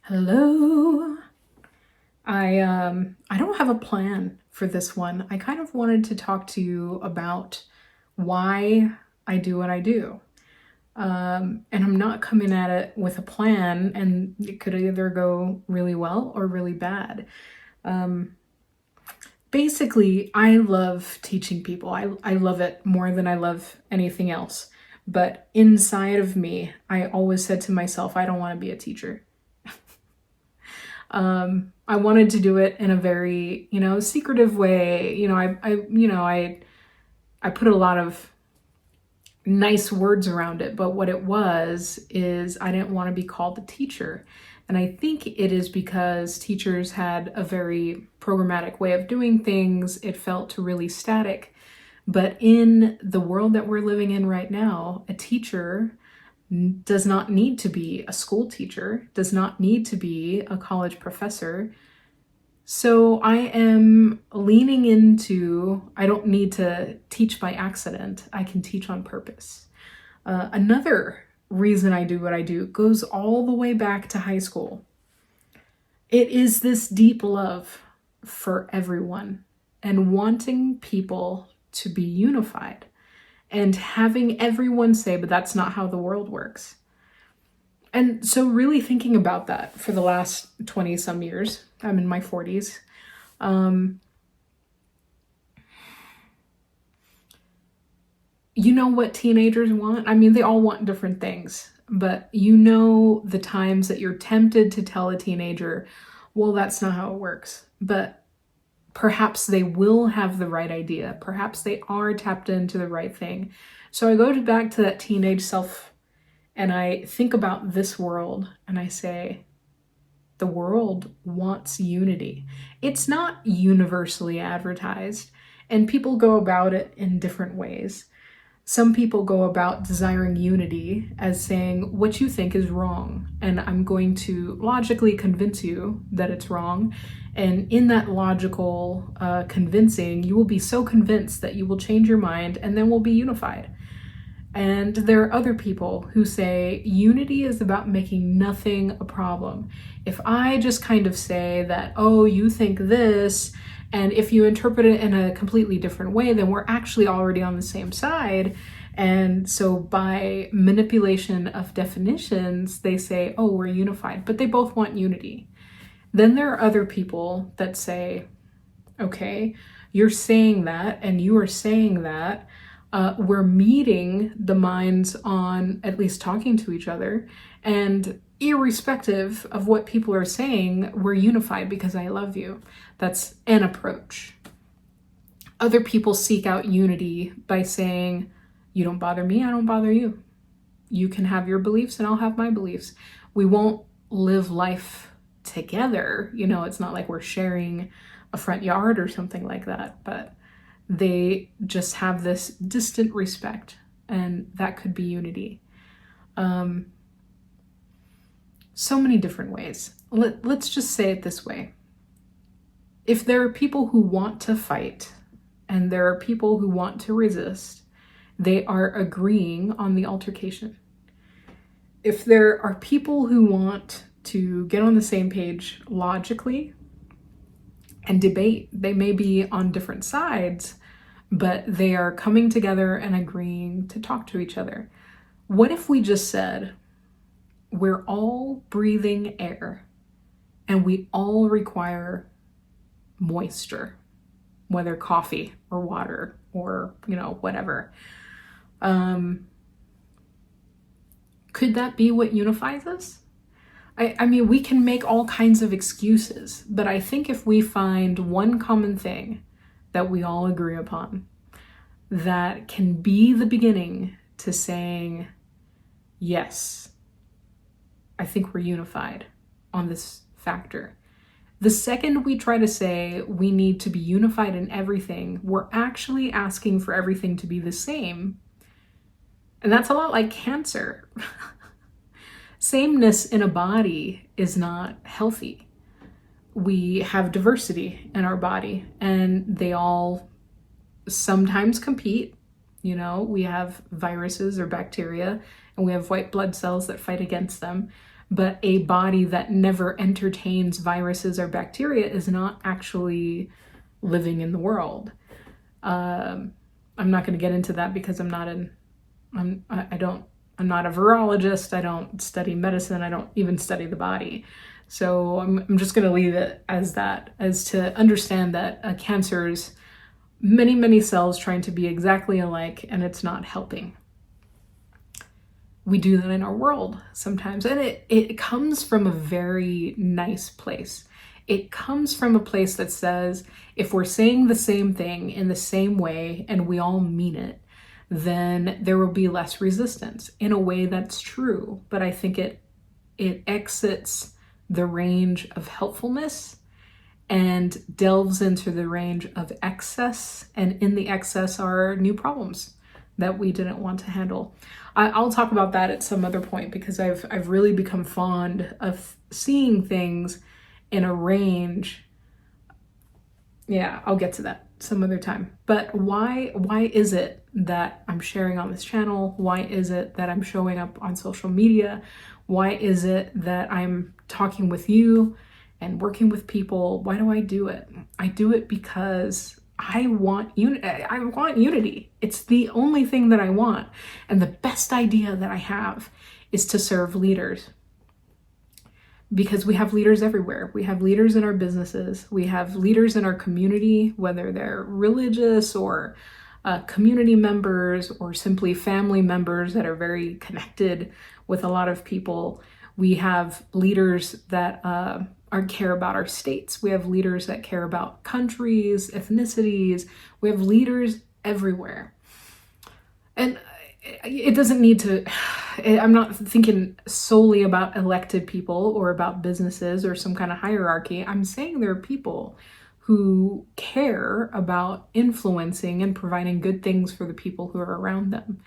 Hello. I don't have a plan for this one. I kind of wanted to talk to you about why I do what I do. And I'm not coming at it with a plan, and it could either go really well or really bad. Um, Basically, I love teaching people. I love it more than I love anything else. But inside of me, I always said to myself, I don't want to be a teacher. I wanted to do it in a very, secretive way. I put a lot of nice words around it, but what it was is I didn't want to be called a teacher. And I think it is because teachers had a very programmatic way of doing things. It felt really static. But in the world that we're living in right now, a teacher does not need to be a school teacher, does not need to be a college professor. So I am leaning into, I don't need to teach by accident. I can teach on purpose. Another reason I do what I do goes all the way back to high school. It is this deep love for everyone and wanting people to be unified and having everyone say, but that's not how the world works. And so really thinking about that for the last 20 some years, I'm in my 40s. You know what teenagers want? I mean, they all want different things, but you know the times that you're tempted to tell a teenager, well, that's not how it works. But perhaps they will have the right idea. Perhaps they are tapped into the right thing. So I go back to that teenage self and I think about this world and I say, the world wants unity. It's not universally advertised, and people go about it in different ways. Some people go about desiring unity as saying what you think is wrong, and I'm going to logically convince you that it's wrong. And in that logical convincing, you will be so convinced that you will change your mind and then we'll be unified. And there are other people who say unity is about making nothing a problem. If I just kind of say that, oh, you think this, and if you interpret it in a completely different way, then we're actually already on the same side. And so by manipulation of definitions, they say, oh, we're unified, but they both want unity. Then there are other people that say, okay, you're saying that, and you are saying that. We're meeting the minds on at least talking to each other. And irrespective of what people are saying, we're unified because I love you. That's an approach. Other people seek out unity by saying, you don't bother me, I don't bother you. You can have your beliefs and I'll have my beliefs. We won't live life together. It's not like we're sharing a front yard or something like that, but they just have this distant respect, and that could be unity. So many different ways. Let's just say it this way. If there are people who want to fight and there are people who want to resist, they are agreeing on the altercation. If there are people who want to get on the same page logically and debate, they may be on different sides, but they are coming together and agreeing to talk to each other. What if we just said, we're all breathing air and we all require moisture, whether coffee or water or, whatever. Could that be what unifies us? I mean, we can make all kinds of excuses, but I think if we find one common thing that we all agree upon, that can be the beginning to saying, yes, I think we're unified on this factor. The second we try to say we need to be unified in everything, we're actually asking for everything to be the same. And that's a lot like cancer. Sameness in a body is not healthy. We have diversity in our body, and they all sometimes compete. We have viruses or bacteria, and we have white blood cells that fight against them. But a body that never entertains viruses or bacteria is not actually living in the world. I'm not going to get into that because I'm not a virologist. I don't study medicine. I don't even study the body. So I'm just going to leave it as that, as to understand that cancer's many, many cells trying to be exactly alike, and it's not helping. We do that in our world sometimes, and it comes from a very nice place. It comes from a place that says, if we're saying the same thing in the same way and we all mean it, then there will be less resistance. In a way, that's true, but I think it exits the range of helpfulness and delves into the range of excess, and in the excess are new problems that we didn't want to handle. I'll talk about that at some other point, because I've really become fond of seeing things in a range. Yeah, I'll get to that some other time. But why is it that I'm sharing on this channel? Why is it that I'm showing up on social media? Why is it that I'm talking with you and working with people? Why do I do it? I do it because I want unity. It's the only thing that I want. And the best idea that I have is to serve leaders. Because we have leaders everywhere. We have leaders in our businesses. We have leaders in our community, whether they're religious or community members or simply family members that are very connected with a lot of people. We have leaders that care about our states. We have leaders that care about countries, ethnicities. We have leaders everywhere. And it doesn't need to, I'm not thinking solely about elected people or about businesses or some kind of hierarchy. I'm saying there are people who care about influencing and providing good things for the people who are around them.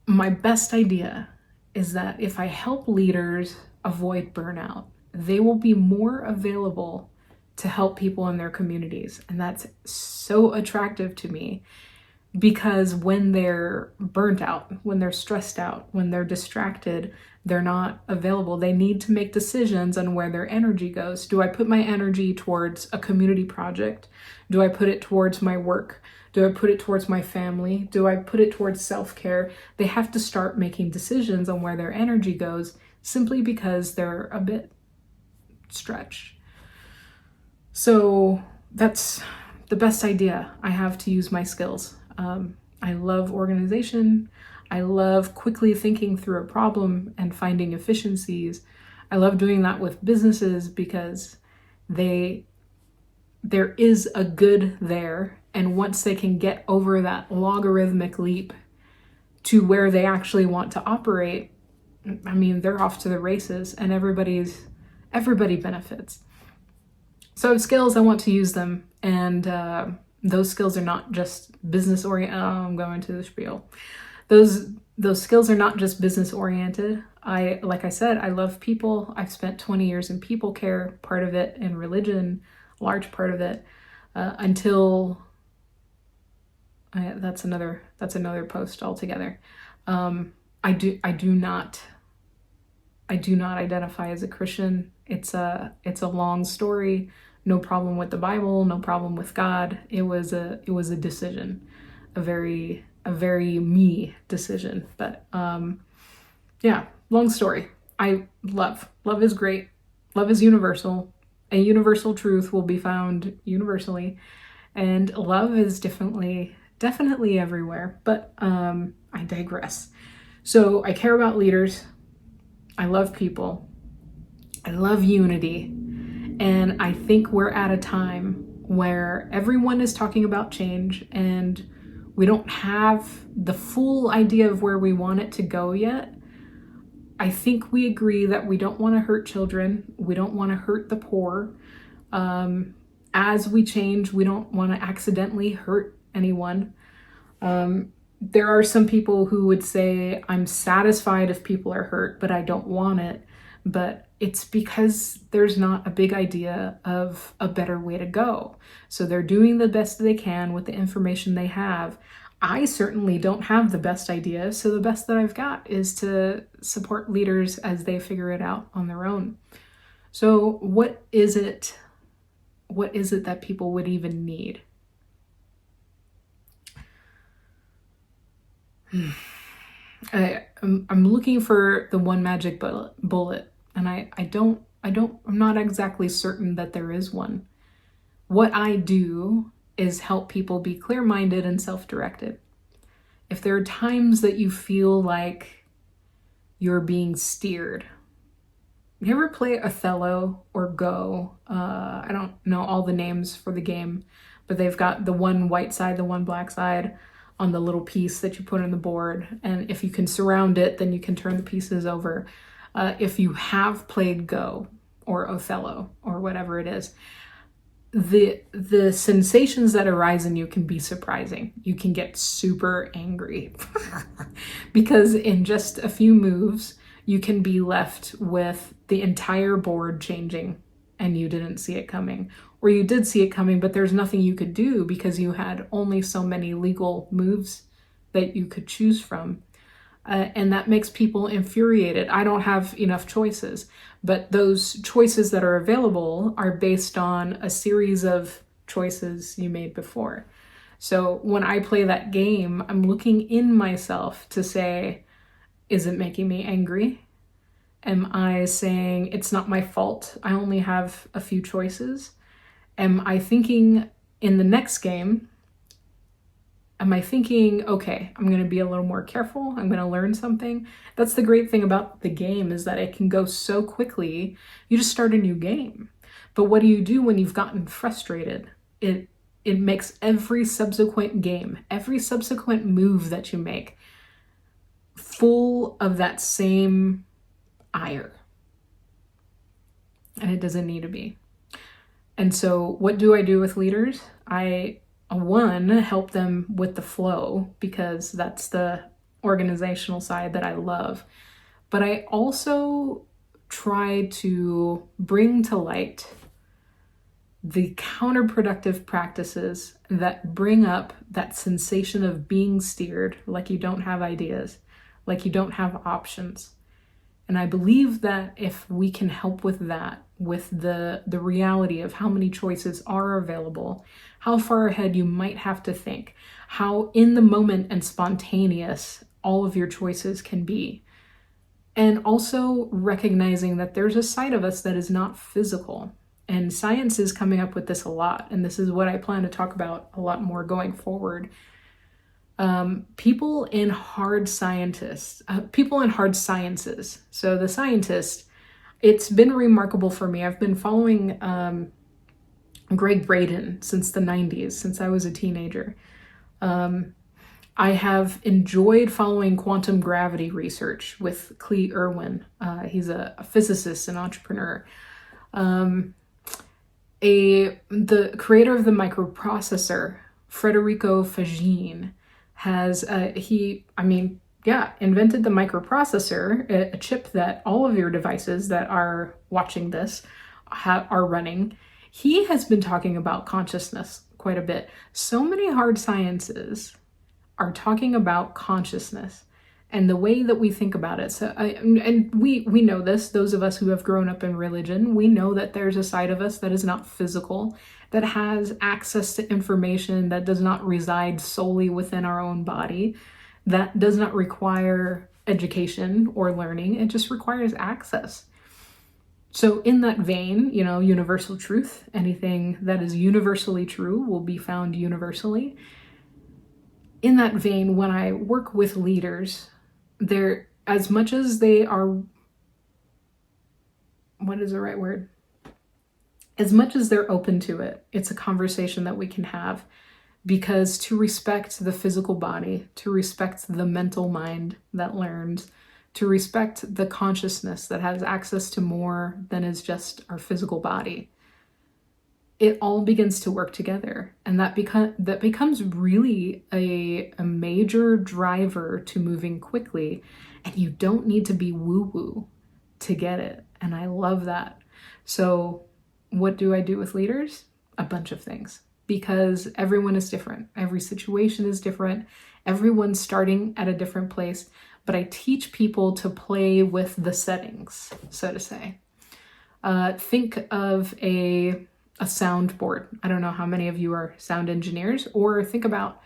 My best idea is that if I help leaders avoid burnout, they will be more available to help people in their communities. And that's so attractive to me, because when they're burnt out, when they're stressed out, when they're distracted, they're not available. They need to make decisions on where their energy goes. Do I put my energy towards a community project? Do I put it towards my work? Do I put it towards my family? Do I put it towards self-care? They have to start making decisions on where their energy goes, simply because they're a bit stretched. So that's the best idea I have to use my skills. I love organization. I love quickly thinking through a problem and finding efficiencies. I love doing that with businesses because there is a good there. And once they can get over that logarithmic leap to where they actually want to operate, I mean, they're off to the races, and everybody benefits. So I have skills, I want to use them. And those skills are not just business oriented. Oh, I'm going to the spiel. Those skills are not just business oriented. Like I said, I love people. I've spent 20 years in people care, part of it in religion, large part of it, until that's another post altogether. I do not identify as a Christian. It's a long story. No problem with the Bible, no problem with God. It was a decision, a very me decision. But yeah, long story. Love is great. Love is universal. A universal truth will be found universally, and love is definitely everywhere. But I digress. So I care about leaders. I love people. I love unity. And I think we're at a time where everyone is talking about change, and we don't have the full idea of where we want it to go yet. I think we agree that we don't want to hurt children. We don't want to hurt the poor. As we change, we don't want to accidentally hurt anyone. There are some people who would say, I'm satisfied if people are hurt, but I don't want it. But it's because there's not a big idea of a better way to go. So they're doing the best they can with the information they have. I certainly don't have the best idea, so the best that I've got is to support leaders as they figure it out on their own. So what is it that people would even need? I'm looking for the one magic bullet, and I'm not exactly certain that there is one. What I do is help people be clear-minded and self-directed. If there are times that you feel like you're being steered, you ever play Othello or Go? I don't know all the names for the game, but they've got the one white side, the one black side on the little piece that you put on the board. And if you can surround it, then you can turn the pieces over. If you have played Go or Othello or whatever it is, the sensations that arise in you can be surprising. You can get super angry because in just a few moves, you can be left with the entire board changing and you didn't see it coming. Or you did see it coming, but there's nothing you could do because you had only so many legal moves that you could choose from. And that makes people infuriated. I don't have enough choices, but those choices that are available are based on a series of choices you made before. So when I play that game, I'm looking in myself to say, is it making me angry? Am I saying it's not my fault? I only have a few choices. Am I thinking in the next game, am I thinking, okay, I'm going to be a little more careful. I'm going to learn something. That's the great thing about the game is that it can go so quickly. You just start a new game. But what do you do when you've gotten frustrated? It makes every subsequent game, every subsequent move that you make full of that same ire. And it doesn't need to be. And so what do I do with leaders? I help them with the flow because that's the organizational side that I love. But I also try to bring to light the counterproductive practices that bring up that sensation of being steered, like you don't have ideas, like you don't have options. And I believe that if we can help with that, with the reality of how many choices are available, how far ahead you might have to think, how in the moment and spontaneous all of your choices can be. And also recognizing that there's a side of us that is not physical. And science is coming up with this a lot. And this is what I plan to talk about a lot more going forward. People in hard sciences. So the scientist, it's been remarkable for me. I've been following Greg Braden since the 90s, since I was a teenager. I have enjoyed following quantum gravity research with Clee Irwin. He's a physicist and entrepreneur. The creator of the microprocessor, Federico Fagin, has invented the microprocessor, a chip that all of your devices that are watching this are running. He has been talking about consciousness quite a bit. So many hard sciences are talking about consciousness and the way that we think about it. So, we know this, those of us who have grown up in religion, we know that there's a side of us that is not physical, that has access to information that does not reside solely within our own body, that does not require education or learning. It just requires access. So in that vein, universal truth, anything that is universally true will be found universally. In that vein, when I work with leaders, as much as they are, what is the right word? As much as they're open to it, it's a conversation that we can have, because to respect the physical body, to respect the mental mind that learns, to respect the consciousness that has access to more than is just our physical body, it all begins to work together. And that becomes really a major driver to moving quickly. And you don't need to be woo-woo to get it. And I love that. So what do I do with leaders? A bunch of things. because everyone is different. Every situation is different. Everyone's starting at a different place. But I teach people to play with the settings, so to say. Think of a soundboard. I don't know how many of you are sound engineers, or think about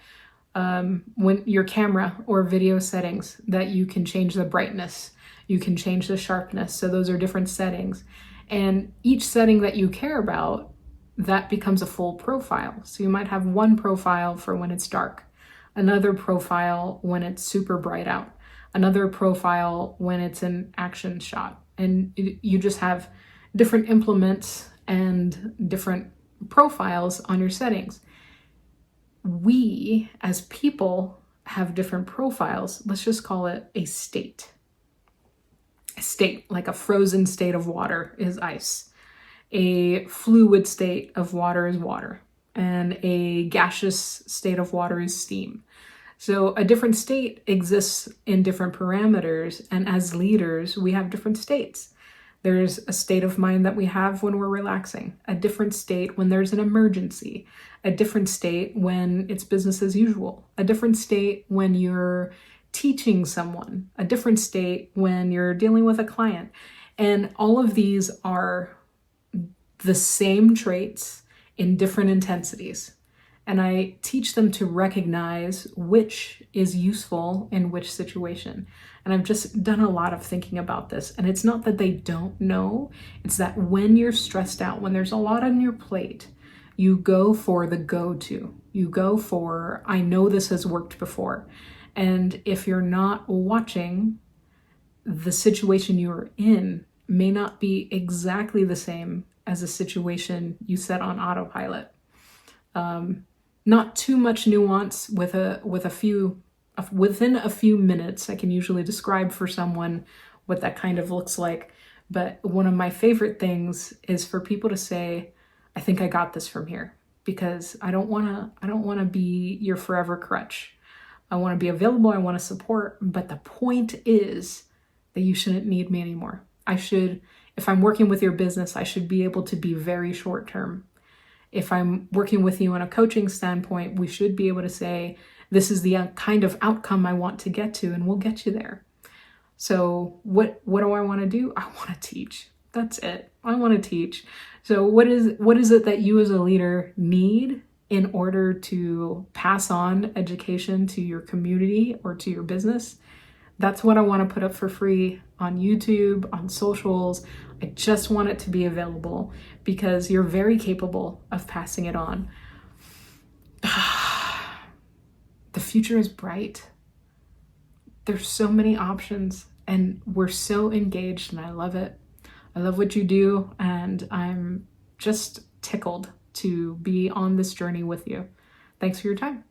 when your camera or video settings that you can change the brightness, you can change the sharpness. So those are different settings. And each setting that you care about, that becomes a full profile. So you might have one profile for when it's dark, another profile when it's super bright out, another profile when it's an action shot. And you just have different implements and different profiles on your settings. We, as people, have different profiles. Let's just call it a state. A state, like a frozen state of water is ice. A fluid state of water is water. And a gaseous state of water is steam. So a different state exists in different parameters. And as leaders, we have different states. There's a state of mind that we have when we're relaxing, a different state when there's an emergency, a different state when it's business as usual, a different state when you're teaching someone, a different state when you're dealing with a client. And all of these are the same traits in different intensities. And I teach them to recognize which is useful in which situation. And I've just done a lot of thinking about this. And it's not that they don't know, it's that when you're stressed out, when there's a lot on your plate, you go for the go-to. You go for, I know this has worked before. And if you're not watching, the situation you're in may not be exactly the same as a situation you set on autopilot. Not too much nuance within a few minutes. I can usually describe for someone what that kind of looks like. But one of my favorite things is for people to say, I think I got this from here, because I don't want to be your forever crutch. I want to be available. I want to support. But the point is that you shouldn't need me anymore. If I'm working with your business, I should be able to be very short term. If I'm working with you on a coaching standpoint, we should be able to say, this is the kind of outcome I want to get to, and we'll get you there. So what do I want to do? I want to teach. That's it. I want to teach. So what is it that you as a leader need in order to pass on education to your community or to your business? That's what I want to put up for free on YouTube, on socials. I just want it to be available because you're very capable of passing it on. The future is bright. There's so many options and we're so engaged, and I love it. I love what you do, and I'm just tickled to be on this journey with you. Thanks for your time.